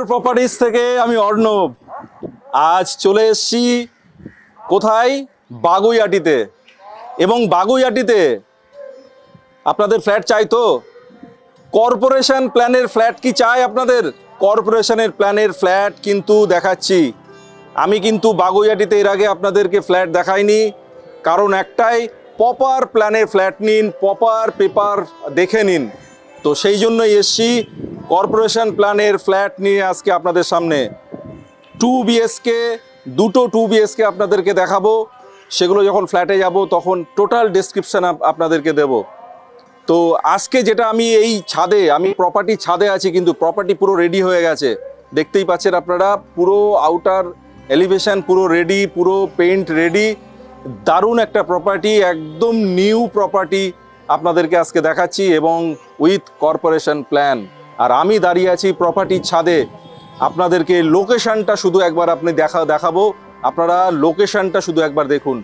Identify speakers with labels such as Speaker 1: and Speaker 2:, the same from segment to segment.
Speaker 1: Properties থেকে আমি অর্ণব। আজ চলে এসেছি কোথায়? বাগুইআটিতে। এবং বাগুইআটিতে আপনাদের ফ্ল্যাট চাই তো? কর্পোরেশন প্ল্যানের ফ্ল্যাট কি চাই আপনাদের? কর্পোরেশনের প্ল্যানের ফ্ল্যাট কিন্তু দেখাচ্ছি। আমি কিন্তু বাগুইআটিতে এর আগে আপনাদেরকে ফ্ল্যাট দেখাইনি, কারণ একটাই, প্রপার প্ল্যানের ফ্ল্যাট নিন, প্রপার পেপার দেখে নিন। তো সেই জন্যই এসছি কর্পোরেশন প্ল্যানের ফ্ল্যাট নিয়ে আজকে আপনাদের সামনে। 2 BHK, দুটো 2 BHK আপনাদেরকে দেখাবো। সেগুলো যখন ফ্ল্যাটে যাব তখন টোটাল ডেসক্রিপশান আপনাদেরকে দেব। তো আজকে যেটা আমি এই ছাদে, আমি প্রপার্টি ছাদে আছি, কিন্তু প্রপার্টি পুরো রেডি হয়ে গেছে। দেখতেই পাচ্ছেন আপনারা, পুরো আউটার এলিভেশন পুরো রেডি, পুরো পেইন্ট রেডি। দারুণ একটা প্রপার্টি, একদম নিউ প্রপার্টি আপনাদেরকে আজকে দেখাচ্ছি, এবং উইথ কর্পোরেশন প্ল্যান। আর আমি দাঁড়িয়ে আছি প্রপার্টির ছাদে। আপনাদেরকে লোকেশনটা শুধু একবার আপনি দেখাবো। আপনারা লোকেশনটা শুধু একবার দেখুন।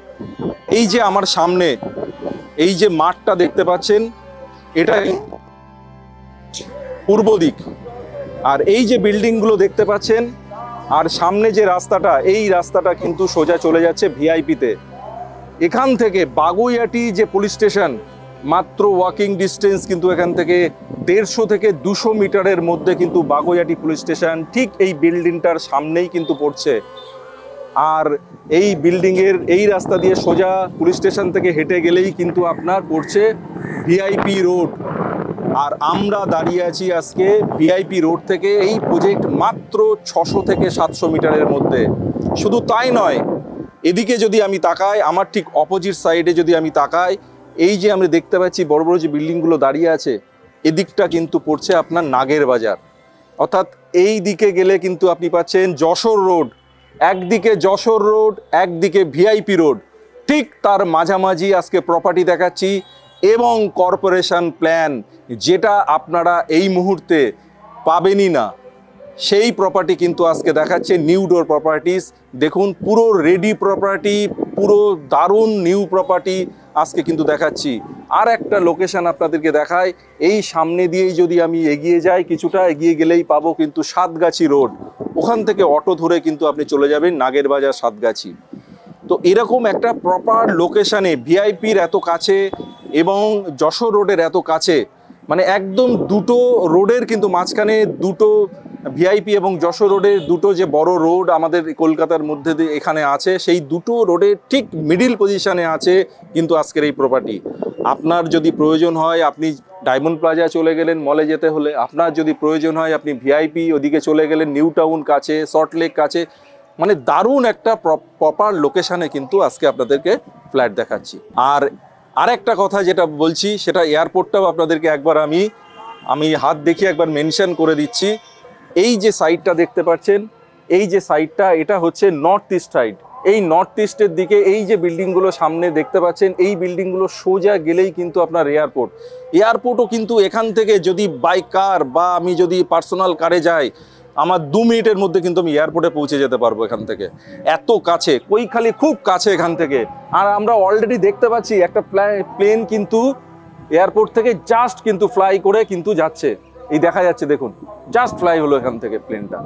Speaker 1: এই যে আমার সামনে এই যে মাঠটা দেখতে পাচ্ছেন, এটা পূর্ব দিক। আর এই যে বিল্ডিংগুলো দেখতে পাচ্ছেন, আর সামনে যে রাস্তাটা, এই রাস্তাটা কিন্তু সোজা চলে যাচ্ছে ভিআইপিতে। এখান থেকে বাগুইআটি যে পুলিশ স্টেশন, মাত্র ওয়াকিং ডিস্টেন্স কিন্তু এখান থেকে 150 থেকে 200 মিটারের মধ্যে কিন্তু বাগুইআটি পুলিশ স্টেশন ঠিক এই বিল্ডিংটার সামনেই কিন্তু পড়ছে। আর এই বিল্ডিংয়ের এই রাস্তা দিয়ে সোজা পুলিশ স্টেশন থেকে হেঁটে গেলেই কিন্তু আপনার পড়ছে ভিআইপি রোড। আর আমরা দাঁড়িয়ে আছি আজকে ভিআইপি রোড থেকে। এই প্রজেক্ট মাত্র 600 থেকে 700 মিটারের মধ্যে। শুধু তাই নয়, এদিকে যদি আমি তাকাই, আমার ঠিক অপোজিট সাইডে যদি আমি তাকাই, এই যে আমরা দেখতে পাচ্ছি বড় বড় যে বিল্ডিংগুলো দাঁড়িয়ে আছে, এদিকটা কিন্তু পড়ছে আপনার নাগের বাজার। অর্থাৎ এই দিকে গেলে কিন্তু আপনি পাচ্ছেন যশোর রোড। একদিকে যশোর রোড, একদিকে ভিআইপি রোড, ঠিক তার মাঝামাঝি আজকে প্রপার্টি দেখাচ্ছি। এবং কর্পোরেশন প্ল্যান, যেটা আপনারা এই মুহূর্তে পাবেনই না, সেই প্রপার্টি কিন্তু আজকে দেখাচ্ছে নিউ ডোর প্রপার্টিজ। দেখুন, পুরো রেডি প্রপার্টি, পুরো দারুণ নিউ প্রপার্টি আজকে কিন্তু দেখাচ্ছি। আর একটা লোকেশন আপনাদেরকে দেখায়, এই সামনে দিয়েই যদি আমি এগিয়ে যাই, কিছুটা এগিয়ে গেলেই পাবো কিন্তু সাতগাছি রোড। ওখান থেকে অটো ধরে কিন্তু আপনি চলে যাবেন নাগের বাজার, সাতগাছি। তো এরকম একটা প্রপার লোকেশানে, ভিআইপির এত কাছে এবং যশোর রোডের এত কাছে, মানে একদম দুটো রোডের কিন্তু মাঝখানে, দুটো ভিআইপি এবং যশোর রোডের দুটো যে বড় রোড আমাদের কলকাতার মধ্যে দিয়ে এখানে আছে, সেই দুটো রোডের ঠিক মিডিল পজিশানে আছে কিন্তু আজকের এই প্রপার্টি। আপনার যদি প্রয়োজন হয়, আপনি ডায়মন্ড প্লাজা চলে গেলেন মলে যেতে হলে, আপনার যদি প্রয়োজন হয় আপনি ভিআইপি ওদিকে চলে গেলেন, নিউ টাউন কাছে, সল্টলেক কাছে, মানে দারুণ একটা প্রপার লোকেশানে কিন্তু আজকে আপনাদেরকে ফ্ল্যাট দেখাচ্ছি। আর আরেকটা কথা যেটা বলছি, সেটা এয়ারপোর্টটাও আপনাদেরকে একবার আমি হাত দেখিয়ে একবার মেনশন করে দিচ্ছি। এই যে সাইডটা দেখতে পাচ্ছেন, এই যে সাইডটা, এটা হচ্ছে নর্থ ইস্ট সাইড। এই নর্থ ইস্টের দিকে এই যে বিল্ডিংগুলো সামনে দেখতে পাচ্ছেন, এই বিল্ডিংগুলো সোজা গেলেই কিন্তু আপনার এয়ারপোর্ট। এয়ারপোর্টও কিন্তু এখান থেকে যদি বাই কার বা আমি যদি পার্সোনাল কারে যাই, আমার 2 মিনিটের মধ্যে কিন্তু আমি এয়ারপোর্টে পৌঁছে যেতে পারবো এখান থেকে। এত কাছে, কৈখালি খুব কাছে এখান থেকে। আর আমরা অলরেডি দেখতে পাচ্ছি একটা প্লেন কিন্তু এয়ারপোর্ট থেকে জাস্ট কিন্তু ফ্লাই করে কিন্তু যাচ্ছে। এই দেখা যাচ্ছে, দেখুন, জাস্ট ফ্লাই হলো এখান থেকে প্লেনটা।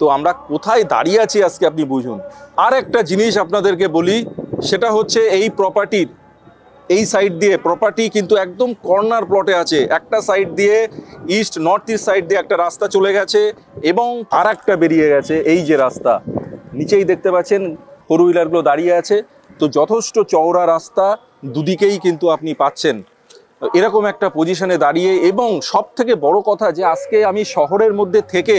Speaker 1: তো আমরা কোথায় দাঁড়িয়ে আছি আজকে আপনি বুঝুন। আর একটা জিনিস আপনাদেরকে বলি, সেটা হচ্ছে এই প্রপার্টির এই সাইড দিয়ে প্রপার্টি কিন্তু একদম কর্নার প্লটে আছে। একটা সাইড দিয়ে নর্থ ইস্ট সাইড দিয়ে একটা রাস্তা চলে গেছে, এবং আর একটা বেরিয়ে গেছে এই যে রাস্তা, নিচেই দেখতে পাচ্ছেন 4 হুইলারগুলো দাঁড়িয়ে আছে। তো যথেষ্ট চওড়া রাস্তা, দুদিকেই কিন্তু আপনি পাচ্ছেন এরকম একটা পজিশনে দাঁড়িয়ে। এবং সব থেকে বড় কথা যে আজকে আমি শহরের মধ্যে থেকে,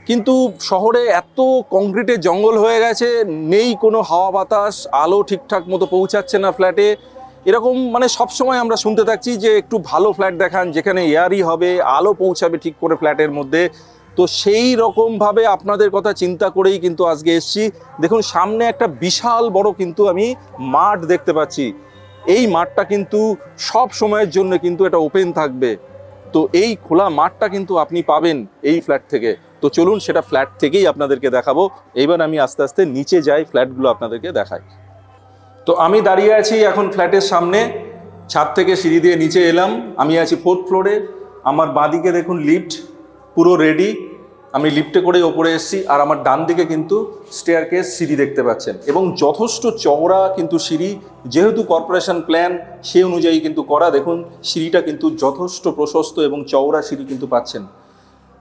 Speaker 1: কিন্তু শহরে এত কংক্রিটের জঙ্গল হয়ে গেছে, নেই কোনো হাওয়া বাতাস, আলো ঠিকঠাক মতো পৌঁছাচ্ছে না ফ্ল্যাটে। এরকম মানে সবসময় আমরা শুনতে থাকছি যে একটু ভালো ফ্ল্যাট দেখান, যেখানে এয়ারই হবে, আলো পৌঁছাবে ঠিক করে ফ্ল্যাটের মধ্যে। তো সেই রকমভাবে আপনাদের কথা চিন্তা করেই কিন্তু আজকে এসছি। দেখুন, সামনে একটা বিশাল বড় কিন্তু আমি মাঠ দেখতে পাচ্ছি। এই মাঠটা কিন্তু সব সময়ের জন্য কিন্তু এটা ওপেন থাকবে। তো এই খোলা মাঠটা কিন্তু আপনি পাবেন এই ফ্ল্যাট থেকে। তো চলুন সেটা ফ্ল্যাট থেকেই আপনাদেরকে দেখাবো। এইবার আমি আস্তে আস্তে নিচে যাই, ফ্ল্যাটগুলো আপনাদেরকে দেখাই। তো আমি দাঁড়িয়ে আছি এখন ফ্ল্যাটের সামনে, ছাদ থেকে সিঁড়ি দিয়ে নিচে এলাম। আমি আছি 4th ফ্লোরে। আমার বাঁদিকে দেখুন লিফট পুরো রেডি। আমি লিফটে করে ওপরে এসেছি, আর আমার ডান দিকে কিন্তু স্টেয়ারকেস সিঁড়ি দেখতে পাচ্ছেন, এবং যথেষ্ট চওড়া কিন্তু সিঁড়ি, যেহেতু কর্পোরেশন প্ল্যান সেই অনুযায়ী কিন্তু করা। দেখুন সিঁড়িটা কিন্তু যথেষ্ট প্রশস্ত এবং চওড়া সিঁড়ি কিন্তু পাচ্ছেন।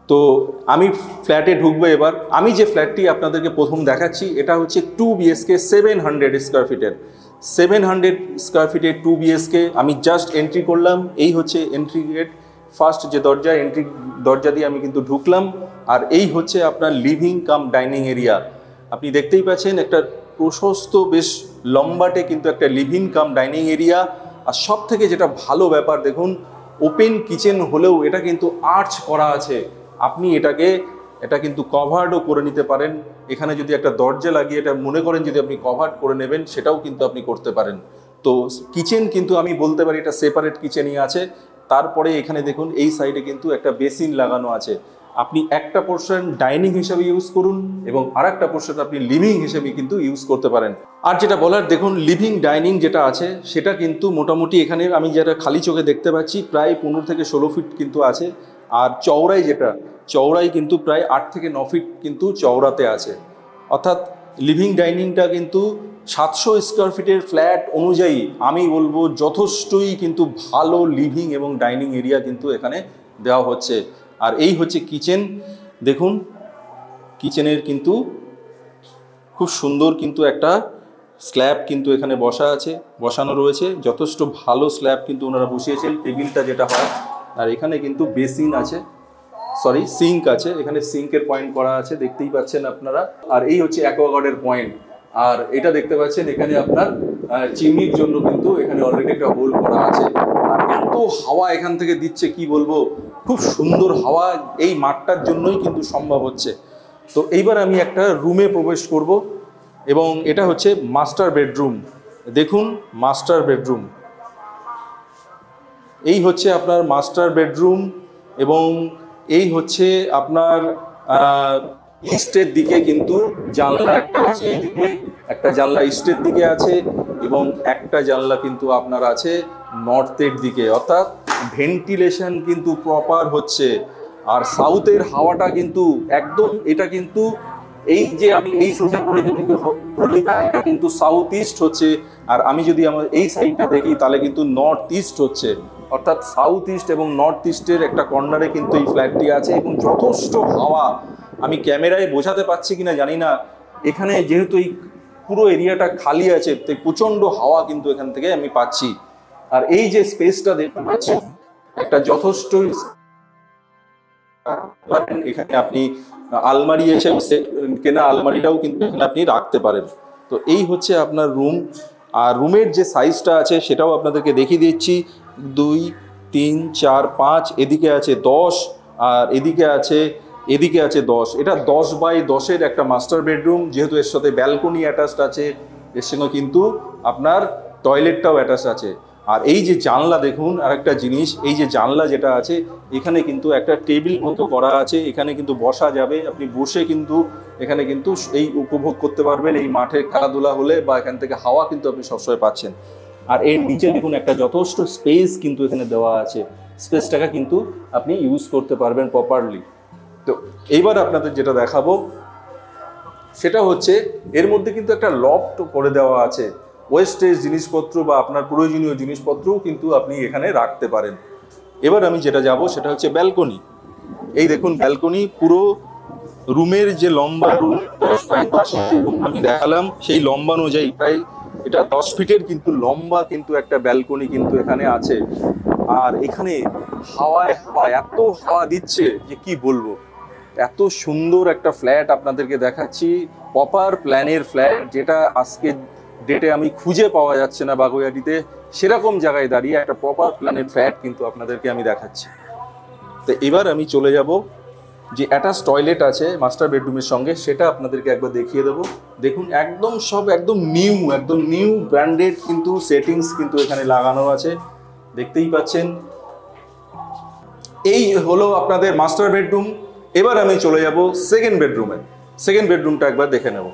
Speaker 1: তো আমি ফ্ল্যাটে ঢুকবো এবার। আমি যে ফ্ল্যাটটি আপনাদেরকে প্রথম দেখাচ্ছি এটা হচ্ছে 2 BHK 700 স্কোয়ার ফিটের। 700 স্কোয়ার ফিটের 2 BHK। আমি জাস্ট এন্ট্রি করলাম, এই হচ্ছে এন্ট্রি গেট, ফার্স্ট যে দরজা, এন্ট্রি দরজা দিয়ে আমি কিন্তু ঢুকলাম। আর এই হচ্ছে আপনার লিভিং কাম ডাইনিং এরিয়া। আপনি দেখতেই পাচ্ছেন একটা প্রশস্ত বেশ লম্বাটে কিন্তু একটা লিভিং কাম ডাইনিং এরিয়া। আর সব থেকে যেটা ভালো ব্যাপার, দেখুন ওপেন কিচেন হলেও এটা কিন্তু আর্চ করা আছে। আপনি এটা কিন্তু কভার্ডও করে নিতে পারেন। এখানে যদি একটা দরজা লাগিয়ে এটা মনে করেন যদি আপনি কভার্ড করে নেবেন, সেটাও কিন্তু আপনি করতে পারেন। তো কিচেন কিন্তু আমি বলতে পারি এটা সেপারেট কিচেনই আছে। তারপরে এখানে দেখুন এই সাইডে কিন্তু একটা বেসিন লাগানো আছে। আপনি একটা পোর্শন ডাইনিং হিসেবে ইউজ করুন এবং আর একটা পোর্শন আপনি লিভিং হিসেবে কিন্তু ইউজ করতে পারেন। আর যেটা বলার, দেখুন লিভিং ডাইনিং যেটা আছে সেটা কিন্তু মোটামুটি এখানে আমি যেটা খালি চোখে দেখতে পাচ্ছি প্রায় 15 থেকে 16 ফিট কিন্তু আছে। আর চওড়াই কিন্তু প্রায় 8 থেকে 9 ফিট কিন্তু চওড়াতে আছে। অর্থাৎ লিভিং ডাইনিংটা কিন্তু 700 স্কোয়ার ফিটের ফ্ল্যাট অনুযায়ী আমি বলবো যথেষ্টই কিন্তু ভালো লিভিং এবং ডাইনিং এরিয়া কিন্তু এখানে দেওয়া হচ্ছে। আর এই হচ্ছে কিচেন। দেখুন কিচেনের কিন্তু খুব সুন্দর কিন্তু একটা স্ল্যাব কিন্তু এখানে বসানো রয়েছে। যথেষ্ট ভালো স্ল্যাব কিন্তু ওনারা বসিয়েছেন, টেবিলটা যেটা হয়। আর এখানে কিন্তু বেসিন আছে, সিঙ্ক আছে, এখানে সিঙ্কের পয়েন্ট করা আছে, দেখতেই পাচ্ছেন আপনারা। আর এই হচ্ছে অ্যাকোয়াগার্ডের পয়েন্ট। আর এটা দেখতে পাচ্ছেন এখানে আপনার চিমনির জন্য কিন্তু এখানে অলরেডি একটা হোল করা আছে। আর এত হাওয়া এখান থেকে দিচ্ছে কি বলবো, খুব সুন্দর হাওয়া এই মাঠটার জন্যই কিন্তু সম্ভব হচ্ছে। তো এইবার আমি একটা রুমে প্রবেশ করব, এবং এটা হচ্ছে মাস্টার বেডরুম। দেখুন মাস্টার বেডরুম, এই হচ্ছে আপনার মাস্টার বেডরুম। এবং এই হচ্ছে আপনার ইস্টের দিকে কিন্তু জানলা একটা জানলা ইস্টের দিকে আছে, এবং একটা জানলা কিন্তু আপনার আছে নর্থের দিকে। অর্থাৎ ভেন্টিলেশন কিন্তু প্রপার হচ্ছে। আর সাউথের হাওয়াটা কিন্তু একদম, এটা কিন্তু এই যে আমি এই সোজা করে এটা কিন্তু সাউথ ইস্ট হচ্ছে। আর আমি যদি আমার এই সাইডটা দেখি তাহলে কিন্তু নর্থ ইস্ট হচ্ছে। অর্থাৎ সাউথ ইস্ট এবং নর্থ ইস্টের একটা কর্নারে কিন্তু এই ফ্ল্যাটটি আছে, এবং যথেষ্ট হাওয়া। আমি ক্যামেরায় বোঝাতে পারছি কিনা জানি না, এখানে যেহেতু এই পুরো এরিয়াটা খালি আছে তাই প্রচন্ড হাওয়া কিন্তু এখান থেকে আমি পাচ্ছি। আর এই যে স্পেসটা দেখতে পাচ্ছেন একটা যথেষ্ট, এখানে আপনি আলমারি এসে কেনা আলমারিটাও কিন্তু আপনি রাখতে পারেন। তো এই হচ্ছে আপনার রুম। আর রুমের যে সাইজটা আছে সেটাও আপনাদেরকে দেখিয়ে দিচ্ছি। 2, 3, 4, 5, এদিকে আছে 10, আর এদিকে আছে 10। এটা 10 বাই 10-এর একটা মাস্টার বেডরুম। যেহেতু এর সাথে ব্যালকনি অ্যাটাচড আছে, এর সঙ্গে কিন্তু আপনার টয়লেটটাও অ্যাটাচ আছে। আর এই যে জানলা দেখুন, আরেকটা জিনিস, এই যে জানলা যেটা আছে এখানে কিন্তু একটা টেবিল মতো করা আছে, এখানে কিন্তু বসা যাবে। আপনি বসে কিন্তু এখানে কিন্তু এই উপভোগ করতে পারবেন এই মাঠে খেলাধুলা হলে, বা এখান থেকে হাওয়া কিন্তু আপনি সবসময় পাচ্ছেন। আর এর নিচে দেখুন একটা যথেষ্ট স্পেস কিন্তু এখানে দেওয়া আছে, স্পেসটাকে কিন্তু আপনি ইউজ করতে পারবেন প্রপারলি। তো এইবার আপনাদের যেটা দেখাবো সেটা হচ্ছে এর মধ্যে কিন্তু একটা লফট করে দেওয়া আছে। ওয়েস্টেজ জিনিসপত্র বা আপনার প্রয়োজনীয় জিনিসপত্রও কিন্তু আপনি এখানে রাখতে পারেন। এবার আমি যেটা যাব সেটা হচ্ছে ব্যালকনি। এই দেখুন ব্যালকনি, পুরো রুমের যে লম্বা আমি দেখালাম সেই লম্বা অনুযায়ী প্রায় এটা 10 ফিটের কিন্তু লম্বা কিন্তু একটা ব্যালকনি কিন্তু এখানে আছে। আর এখানে হাওয়ায় এত হাওয়া দিচ্ছে যে কি বলবো। এত সুন্দর একটা ফ্ল্যাট আপনাদেরকে দেখাচ্ছি, প্রপার প্ল্যানের ফ্ল্যাট, যেটা আজকে ডেটে আমি খুঁজে পাওয়া যাচ্ছে না বাগুইআটিতে। সেরকম জায়গায় দাঁড়িয়ে একটা প্রপার প্ল্যানের ফ্ল্যাট কিন্তু আপনাদেরকে আমি দেখাচ্ছি। তো এবার আমি চলে যাব যে অ্যাটাচ টয়লেট আছে মাস্টার বেডরুমের সঙ্গে, সেটা আপনাদেরকে একবার দেখিয়ে দেবো। দেখুন একদম নিউ ব্র্যান্ডেড কিন্তু সেটিংস কিন্তু এখানে লাগানো আছে, দেখতেই পাচ্ছেন। এই হলো আপনাদের মাস্টার বেডরুম। এবার আমি চলে যাব সেকেন্ড বেডরুমে। সেকেন্ড বেডরুমটা একবার দেখে নেব।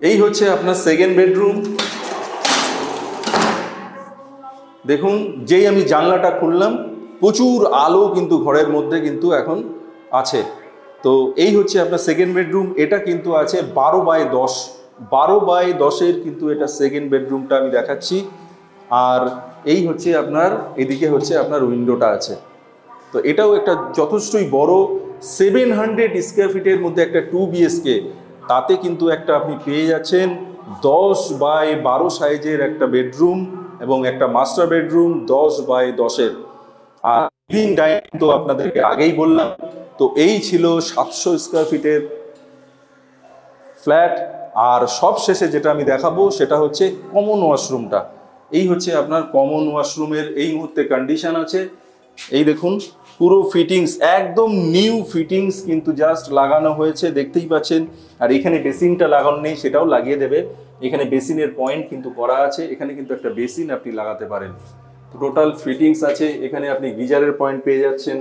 Speaker 1: এই হচ্ছে আপনার সেকেন্ড বেডরুম। দেখুন যেই আমি জানলাটা খুললাম প্রচুর আলো কিন্তু ঘরের মধ্যে কিন্তু এখন আছে। তো এই হচ্ছে আপনার সেকেন্ড বেডরুম। এটা কিন্তু আছে 12x10, 12x10-এর কিন্তু এটা সেকেন্ড বেডরুমটা আমি দেখাচ্ছি। আর এই হচ্ছে আপনার এদিকে হচ্ছে আপনার উইন্ডোটা আছে। তো এটাও একটা যথেষ্টই বড় 700 স্কোয়ার ফিটের মধ্যে একটা 2 BHK, তাতে কিন্তু একটা আপনি পেয়ে যাচ্ছেন 10x12 সাইজের একটা বেডরুম এবং একটা মাস্টার বেডরুম 10x10-এর। আর লিভিং ডাইনিং তো আপনাদেরকে আগেই বললাম। তো এই ছিল 700 স্কোয়ার ফিটের ফ্ল্যাট। আর সব শেষে যেটা আমি দেখাবো সেটা হচ্ছে কমন ওয়াশরুমটা। এই হচ্ছে আপনার কমন ওয়াশরুমের এই মুহূর্তে কন্ডিশন আছে। এই দেখুন পুরো ফিটিংস একদম নিউ ফিটিংস কিন্তু জাস্ট লাগানো হয়েছে, দেখতেই পাচ্ছেন। আর এখানে বেসিনটা লাগানো নেই, সেটাও লাগিয়ে দেবে। এখানে বেসিনের পয়েন্ট কিন্তু করা আছে, এখানে কিন্তু একটা বেসিন আপনি লাগাতে পারেন। টোটাল ফিটিংস আছে, এখানে আপনি গিজারের পয়েন্ট পেয়ে যাচ্ছেন।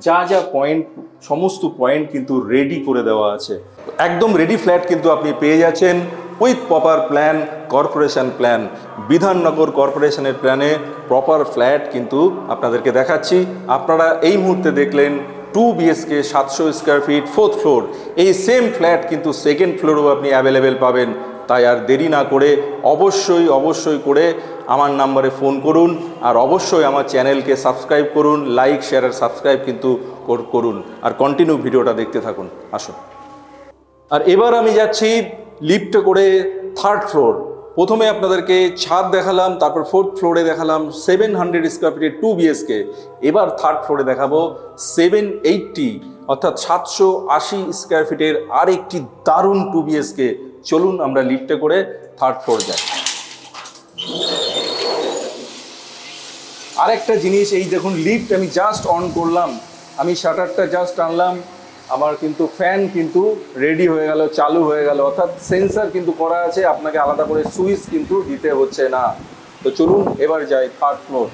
Speaker 1: যা যা পয়েন্ট, সমস্ত পয়েন্ট কিন্তু রেডি করে দেওয়া আছে। একদম রেডি ফ্ল্যাট কিন্তু আপনি পেয়ে যাচ্ছেন with proper plan, corporation plan, Bidhannagar কর্পোরেশনের প্ল্যানে প্রপার ফ্ল্যাট কিন্তু আপনাদেরকে দেখাচ্ছি। আপনারা এই মুহূর্তে দেখলেন 2 BHK 700 square feet 4th floor. এই সেম ফ্ল্যাট কিন্তু সেকেন্ড ফ্লোরেও আপনি অ্যাভেলেবেল পাবেন। তাই আর দেরি না করে অবশ্যই করে আমার নাম্বারে ফোন করুন। আর অবশ্যই আমার চ্যানেলকে সাবস্ক্রাইব করুন, লাইক শেয়ার আর সাবস্ক্রাইব কিন্তু করুন। আর কন্টিনিউ ভিডিওটা দেখতে থাকুন। আসুন। আর এবার আমি যাচ্ছি লিফটে করে 3rd ফ্লোর। প্রথমে আপনাদেরকে ছাদ দেখালাম, তারপর 4th ফ্লোরে দেখালাম 700 স্কোয়ার ফিটের 2 BHK। এবার 3rd ফ্লোরে দেখাবো 780 অর্থাৎ 780 স্কোয়ার ফিটের আরেকটি দারুণ 2 BHK। চলুন আমরা লিফটে করে 3rd ফ্লোর যাই। আরেকটা জিনিস, এই দেখুন লিফট আমি জাস্ট অন করলাম, আমি শাটারটা জাস্ট আনলাম, আমার কিন্তু ফ্যান কিন্তু রেডি হয়ে গেল, চালু হয়ে গেল। অর্থাৎ সেন্সার কিন্তু করা আছে, আপনাকে আলাদা করে সুইচ কিন্তু দিতে হচ্ছে না। তো চলুন এবার যাই 3rd ফ্লোর।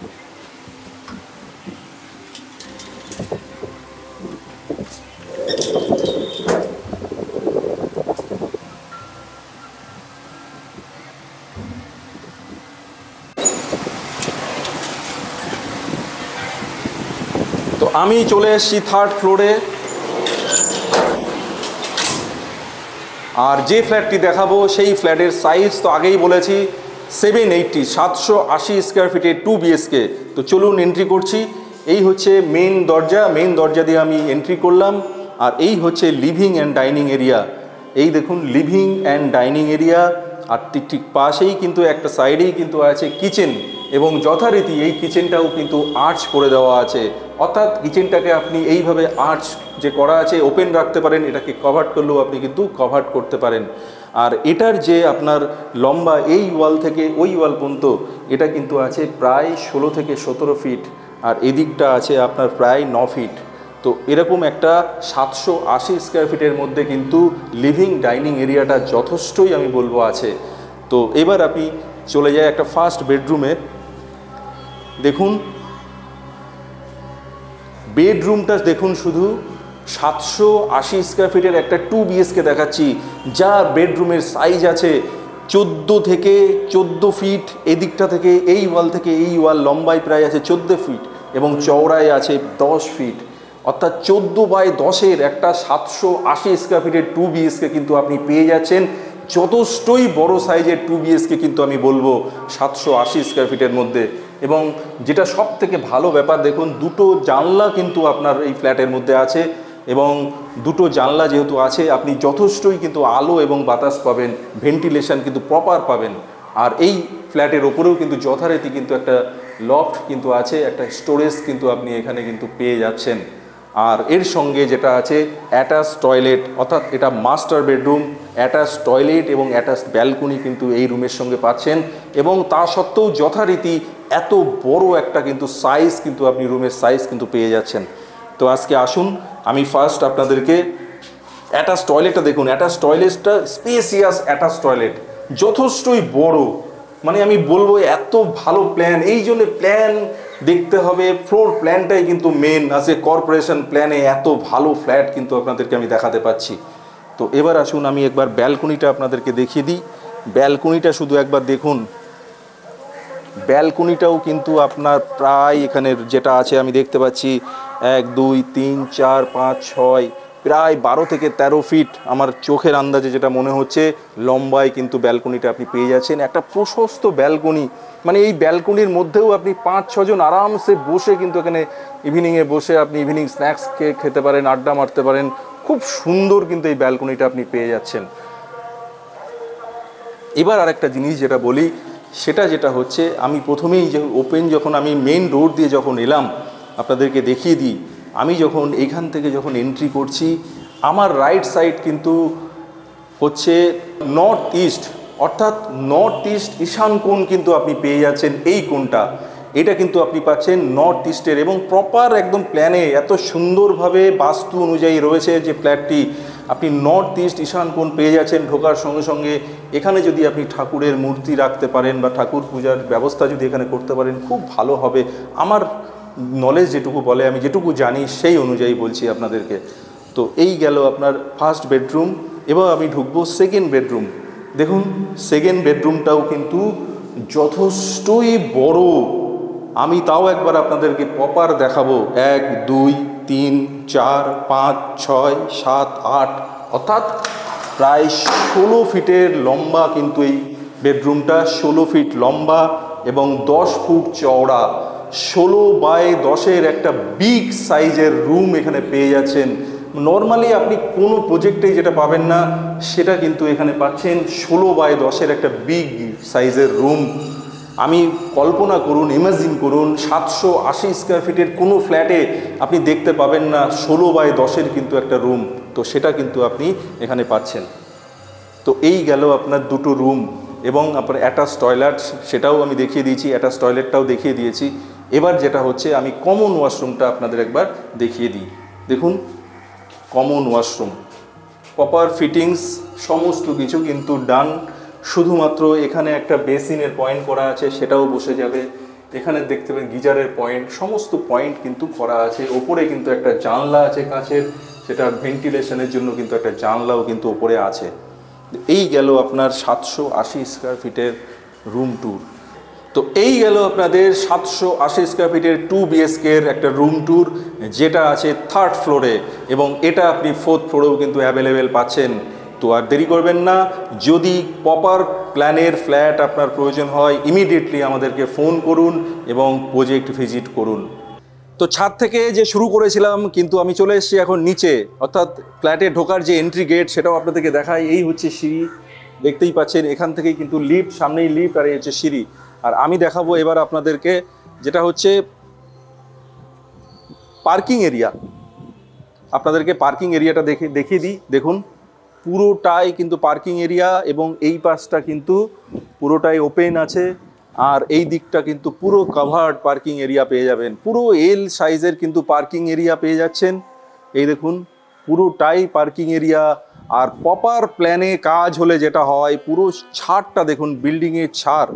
Speaker 1: তো আমি চলে এসেছি 3rd ফ্লোরে। আর যে ফ্ল্যাটটি দেখাবো সেই ফ্ল্যাটের সাইজ তো আগেই বলেছি 780 780 স্কোয়ার ফিটের 2 BHK। তো চলুন এন্ট্রি করছি। এই হচ্ছে মেইন দরজা দিয়ে আমি এন্ট্রি করলাম। আর এই হচ্ছে লিভিং অ্যান্ড ডাইনিং এরিয়া। এই দেখুন লিভিং অ্যান্ড ডাইনিং এরিয়া। আর ঠিক পাশেই কিন্তু একটা সাইডেই কিন্তু আছে কিচেন, এবং যথারীতি এই কিচেনটাও কিন্তু আর্চ করে দেওয়া আছে। অর্থাৎ কিচেনটাকে আপনি এইভাবে আর্চ যে করা আছে ওপেন রাখতে পারেন, এটাকে কভার করলেও আপনি কিন্তু কভার করতে পারেন। আর এটার যে আপনার লম্বা এই ওয়াল থেকে ওই ওয়াল পর্যন্ত এটা কিন্তু আছে প্রায় 16 থেকে 17 ফিট। আর এদিকটা আছে আপনার প্রায় 9 ফিট। তো এরকম একটা 780 স্কোয়ার ফিটের মধ্যে কিন্তু লিভিং ডাইনিং এরিয়াটা যথেষ্টই আমি বলবো আছে। তো এবার আপনি চলে যায় একটা ফার্স্ট বেডরুমে। দেখুন বেডরুমটা দেখুন, শুধু 780 স্কোয়ার ফিটের একটা 2 BHK দেখাচ্ছি, যার বেডরুমের সাইজ আছে 14 থেকে 14 ফিট। এদিকটা থেকে এই ওয়াল থেকে এই ওয়াল লম্বায় প্রায় আছে 14 ফিট এবং চওড়ায় আছে 10 ফিট। অর্থাৎ 14x10-এর একটা 780 স্কোয়ার ফিটের 2 BHK কিন্তু আপনি পেয়ে যাচ্ছেন। যথেষ্টই বড় সাইজের 2 BHK কিন্তু আমি বলবো 780 স্কোয়ার ফিটের মধ্যে। এবং যেটা সব থেকে ভালো ব্যাপার, দেখুন দুটো জানলা কিন্তু আপনার এই ফ্ল্যাটের মধ্যে আছে। এবং দুটো জানলা যেহেতু আছে আপনি যথেষ্টই কিন্তু আলো এবং বাতাস পাবেন, ভেন্টিলেশন কিন্তু প্রপার পাবেন। আর এই ফ্ল্যাটের ওপরেও কিন্তু যথারীতি কিন্তু একটা লফট কিন্তু আছে, একটা স্টোরেজ কিন্তু আপনি এখানে কিন্তু পেয়ে যাচ্ছেন। আর এর সঙ্গে যেটা আছে অ্যাটাচ টয়লেট, অর্থাৎ এটা মাস্টার বেডরুম, অ্যাটাচ টয়লেট এবং অ্যাটাচ ব্যালকনি কিন্তু এই রুমের সঙ্গে পাচ্ছেন। এবং তা সত্ত্বেও যথারীতি এত বড় একটা কিন্তু সাইজ কিন্তু আপনি রুমের সাইজ কিন্তু পেয়ে যাচ্ছেন। তো আজকে আসুন আমি ফার্স্ট আপনাদেরকে অ্যাটাচ টয়লেটটা দেখুন। অ্যাটাচ টয়লেটটা স্পেসিয়াস অ্যাটাচ টয়লেট, যথেষ্টই বড়। মানে আমি বলবো এত ভালো প্ল্যান, এই জন্য প্ল্যান দেখতে হবে, ফ্লোর প্ল্যানটাই কিন্তু মেন আছে। কর্পোরেশন প্ল্যানে এত ভালো ফ্ল্যাট কিন্তু আপনাদেরকে আমি দেখাতে পাচ্ছি। তো এবার আসুন আমি একবার ব্যালকনিটা আপনাদেরকে দেখিয়ে দিই। ব্যালকনিটা শুধু একবার দেখুন, ব্যালকনিটাও কিন্তু আপনার প্রায় এখানে যেটা আছে আমি দেখতে পাচ্ছি 1 2 3 4 5 6 প্রায় 12 থেকে 13 ফিট আমার চোখের আন্দাজে যেটা মনে হচ্ছে লম্বায় কিন্তু ব্যালকনিটা আপনি পেয়ে যাচ্ছেন। একটা প্রশস্ত ব্যালকনি, মানে এই ব্যালকনির মধ্যেও আপনি 5-6 জন আরামসে বসে কিন্তু এখানে ইভিনিংয়ে বসে আপনি ইভিনিং স্ন্যাক্স খেতে পারেন, আড্ডা মারতে পারেন। খুব সুন্দর কিন্তু এই ব্যালকনিটা আপনি পেয়ে যাচ্ছেন। এবার আরেকটা জিনিস যেটা বলি সেটা যেটা হচ্ছে, আমি প্রথমেই যে যখন আমি মেন রোড দিয়ে যখন এলাম আপনাদেরকে দেখিয়ে দিই, আমি যখন এইখান থেকে যখন এন্ট্রি করছি আমার রাইট সাইড কিন্তু হচ্ছে নর্থ ইস্ট, অর্থাৎ নর্থ ইস্ট ঈশান কোণ কিন্তু আপনি পেয়ে যাচ্ছেন। এই কোণটা এটা কিন্তু আপনি পাচ্ছেন নর্থ ইস্টের, এবং প্রপার একদম প্ল্যানে এত সুন্দরভাবে বাস্তু অনুযায়ী রয়েছে যে ফ্ল্যাটটি আপনি নর্থ ইস্ট ঈশান কোণ পেয়ে যাচ্ছেন। ঢোকার সঙ্গে সঙ্গে এখানে যদি আপনি ঠাকুরের মূর্তি রাখতে পারেন বা ঠাকুর পূজার ব্যবস্থা যদি এখানে করতে পারেন খুব ভালো হবে। আমার নলেজ যেটুকু বলে, আমি যেটুকু জানি সেই অনুযায়ী বলছি আপনাদেরকে। তো এই গেল আপনার ফার্স্ট বেডরুম। এবার আমি ঢুকবো সেকেন্ড বেডরুম। দেখুন সেকেন্ড বেডরুমটাও কিন্তু যথেষ্টই বড়। আমি তাও একবার আপনাদেরকে প্রপার দেখাবো। 1 2 3 4 5 6 7 8 অর্থাৎ প্রায় 16 ফিটের লম্বা কিন্তু এই বেডরুমটা। 16 ফিট লম্বা এবং 10 ফুট চওড়া, 16 বাই 10-এর একটা বিগ সাইজের রুম এখানে পেয়ে যাচ্ছেন। নর্মালি আপনি কোনো প্রজেক্টেই যেটা পাবেন না সেটা কিন্তু এখানে পাচ্ছেন। 16 বাই 10-এর একটা বিগ সাইজের রুম। আমি কল্পনা করুন, ইমাজিন করুন 780 স্কোয়ার ফিটের কোনো ফ্ল্যাটে আপনি দেখতে পাবেন না 16 বাই 10-এর কিন্তু একটা রুম। তো সেটা কিন্তু আপনি এখানে পাচ্ছেন। তো এই গেল আপনার দুটো রুম এবং আপনার অ্যাটাচ টয়লেট, সেটাও আমি দেখিয়ে দিয়েছি, অ্যাটাচ টয়লেটটাও দেখিয়ে দিয়েছি। এবার যেটা হচ্ছে আমি কমন ওয়াশরুমটা আপনাদের একবার দেখিয়ে দিই। দেখুন কমন ওয়াশরুম, প্রপার ফিটিংস সমস্ত কিছু কিন্তু ডান। শুধুমাত্র এখানে একটা বেসিনের পয়েন্ট করা আছে, সেটাও বসে যাবে। এখানে দেখতে পাবেন গিজারের পয়েন্ট, সমস্ত পয়েন্ট কিন্তু করা আছে। ওপরে কিন্তু একটা জানলা আছে কাঁচের, সেটা ভেন্টিলেশনের জন্য কিন্তু একটা জানলাও কিন্তু ওপরে আছে। এই গেল আপনার 780 স্কোয়ার ফিটের রুম ট্যুর। তো এই গেল আপনাদের 780 স্কোয়ার ফিটের 2 BHK-এর একটা রুম ট্যুর, যেটা আছে 3rd ফ্লোরে, এবং এটা আপনি 4th ফ্লোরেও কিন্তু অ্যাভেলেবেল পাচ্ছেন। তো আর দেরি করবেন না, যদি প্রপার প্ল্যানের ফ্ল্যাট আপনার প্রয়োজন হয় ইমিডিয়েটলি আমাদেরকে ফোন করুন এবং প্রজেক্ট ভিজিট করুন। তো ছাদ থেকে যে শুরু করেছিলাম, কিন্তু আমি চলে এসেছি এখন নিচে, অর্থাৎ ফ্ল্যাটে ঢোকার যে এন্ট্রি গেট সেটাও আপনাদেরকে দেখাই। এই হচ্ছে সিঁড়ি, দেখতেই পাচ্ছেন এখান থেকেই কিন্তু লিফট, সামনেই লিফট আর এই হচ্ছে সিঁড়ি। আর আমি দেখাবো এবার আপনাদেরকে যেটা হচ্ছে পার্কিং এরিয়া। আপনাদেরকে পার্কিং এরিয়াটা দেখিয়ে দিই। দেখুন পুরোটাই কিন্তু পার্কিং এরিয়া, এবং এই পাশটা কিন্তু পুরোটাই ওপেন আছে, আর এই দিকটা কিন্তু পুরো কাভার্ড পার্কিং এরিয়া পেয়ে যাবেন। পুরো এল সাইজের কিন্তু পার্কিং এরিয়া পেয়ে যাচ্ছেন। এই দেখুন পুরোটাই পার্কিং এরিয়া। আর প্রপার প্ল্যানে কাজ হলে যেটা হয়, পুরো ছাদটা দেখুন, বিল্ডিংয়ের ছাদ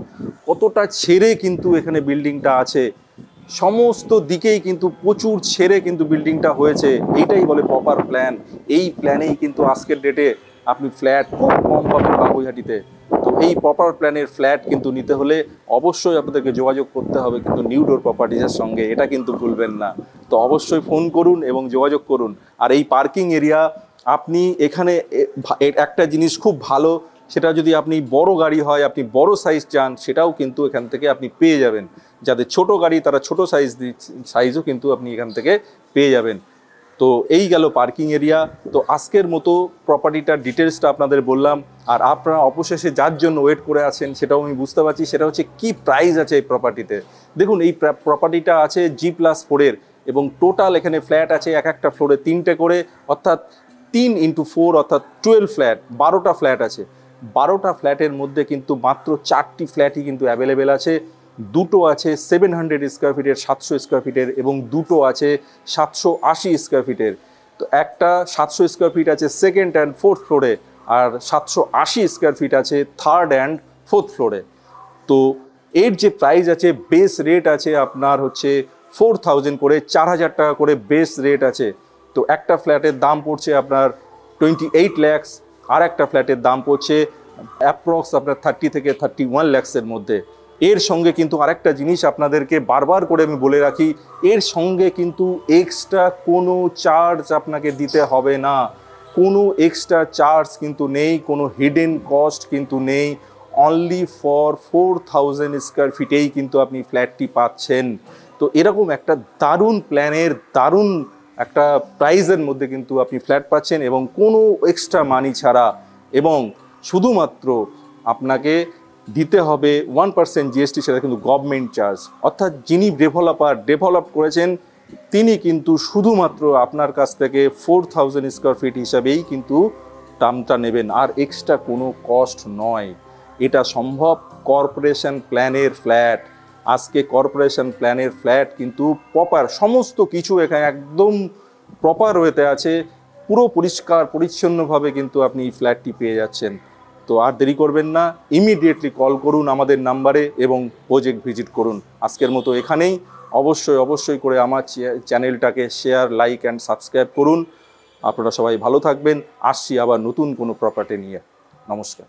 Speaker 1: কতটা ছেড়ে কিন্তু এখানে বিল্ডিংটা আছে, সমস্ত দিকেই কিন্তু প্রচুর ছেড়ে কিন্তু বিল্ডিংটা হয়েছে। এইটাই বলে প্রপার প্ল্যান। এই প্ল্যানেই কিন্তু আজকের ডেটে আপনি ফ্ল্যাট খুব কম পাবেন বাগুইহাটিতে। তো এই প্রপার প্ল্যানের ফ্ল্যাট কিন্তু নিতে হলে অবশ্যই আপনাদেরকে যোগাযোগ করতে হবে কিন্তু নিউ ডোর প্রপার্টিজের সঙ্গে, এটা কিন্তু ভুলবেন না। তো অবশ্যই ফোন করুন এবং যোগাযোগ করুন। আর এই পার্কিং এরিয়া আপনি এখানে একটা জিনিস খুব ভালো, সেটা যদি আপনি বড় গাড়ি হয়, আপনি বড় সাইজ চান, সেটাও কিন্তু এখান থেকে আপনি পেয়ে যাবেন। যাদের ছোট গাড়ি তারা ছোট সাইজও কিন্তু আপনি এখান থেকে পেয়ে যাবেন। তো এই গেল পার্কিং এরিয়া। তো আজকের মতো প্রপার্টিটার ডিটেলসটা আপনাদের বললাম। আর আপনারা অবশেষে যার জন্য ওয়েট করে আছেন সেটাও আমি বুঝতে পারছি, সেটা হচ্ছে কি প্রাইস আছে এই প্রপার্টিতে। দেখুন এই প্রপার্টিটা আছে G+4-এর, এবং টোটাল এখানে ফ্ল্যাট আছে এক একটা ফ্লোরে 3টে করে, অর্থাৎ 3x4 অর্থাৎ 12 ফ্ল্যাট, 12টা ফ্ল্যাট আছে। 12টা ফ্ল্যাটের মধ্যে কিন্তু মাত্র 4টি ফ্ল্যাটই কিন্তু অ্যাভেলেবেল আছে। দুটো আছে 700 স্কোয়ার ফিটের, 700 স্কোয়ার ফিটের, এবং দুটো আছে 780 স্কোয়ার ফিটের। তো একটা 700 স্কোয়ার ফিট আছে 2nd অ্যান্ড 4th ফ্লোরে, আর 780 স্কোয়ার ফিট আছে 3rd অ্যান্ড 4th ফ্লোরে। তো এর যে প্রাইস আছে, বেস রেট আছে আপনার হচ্ছে 4000 করে, 4000 টাকা করে বেস রেট আছে। তো একটা ফ্ল্যাটের দাম পড়ছে আপনার 28 lakhs, আর একটা ফ্ল্যাটের দাম পড়ছে অ্যাপ্রক্স আপনার 30 থেকে 31 lakhs-এর মধ্যে। এর সঙ্গে কিন্তু আরেকটা জিনিস আপনাদেরকে বারবার করে আমি বলে রাখি, এর সঙ্গে কিন্তু এক্সট্রা কোনো চার্জ আপনাকে দিতে হবে না, কোনো এক্সট্রা চার্জ কিন্তু নেই, কোনো হিডেন কস্ট কিন্তু নেই। অনলি ফর 4000 স্কোয়ার ফিটেই কিন্তু আপনি ফ্ল্যাটটি পাচ্ছেন। তো এরকম একটা দারুণ প্ল্যানের দারুণ একটা প্রাইজের মধ্যে কিন্তু আপনি ফ্ল্যাট পাচ্ছেন এবং কোনো এক্সট্রা মানি ছাড়া, এবং শুধুমাত্র আপনাকে দিতে হবে 1% জিএসটি, সেটা কিন্তু গভর্নমেন্ট চার্জ। অর্থাৎ যিনি ডেভেলপ করেছেন তিনি কিন্তু শুধুমাত্র আপনার কাছ থেকে 4000 স্কোয়ার ফিট হিসাবেই কিন্তু দামটা নেবেন, আর এক্সট্রা কোনো কস্ট নয়। এটা সম্ভব কর্পোরেশন প্ল্যানের ফ্ল্যাট। আজকে কর্পোরেশন প্ল্যানের ফ্ল্যাট কিন্তু প্রপার, সমস্ত কিছু এখানে একদম প্রপার ওয়েতে আছে, পুরো পরিষ্কার পরিচ্ছন্নভাবে কিন্তু আপনি এই ফ্ল্যাটটি পেয়ে যাচ্ছেন। তো আর দেরি করবেন না, ইমিডিয়েটলি কল করুন আমাদের নাম্বারে এবং প্রজেক্ট ভিজিট করুন। আজকের মতো এখানেই। অবশ্যই করে আমার চ্যানেলটাকে শেয়ার, লাইক অ্যান্ড সাবস্ক্রাইব করুন। আপনারা সবাই ভালো থাকবেন। আসছি আবার নতুন কোনো প্রপার্টি নিয়ে। নমস্কার।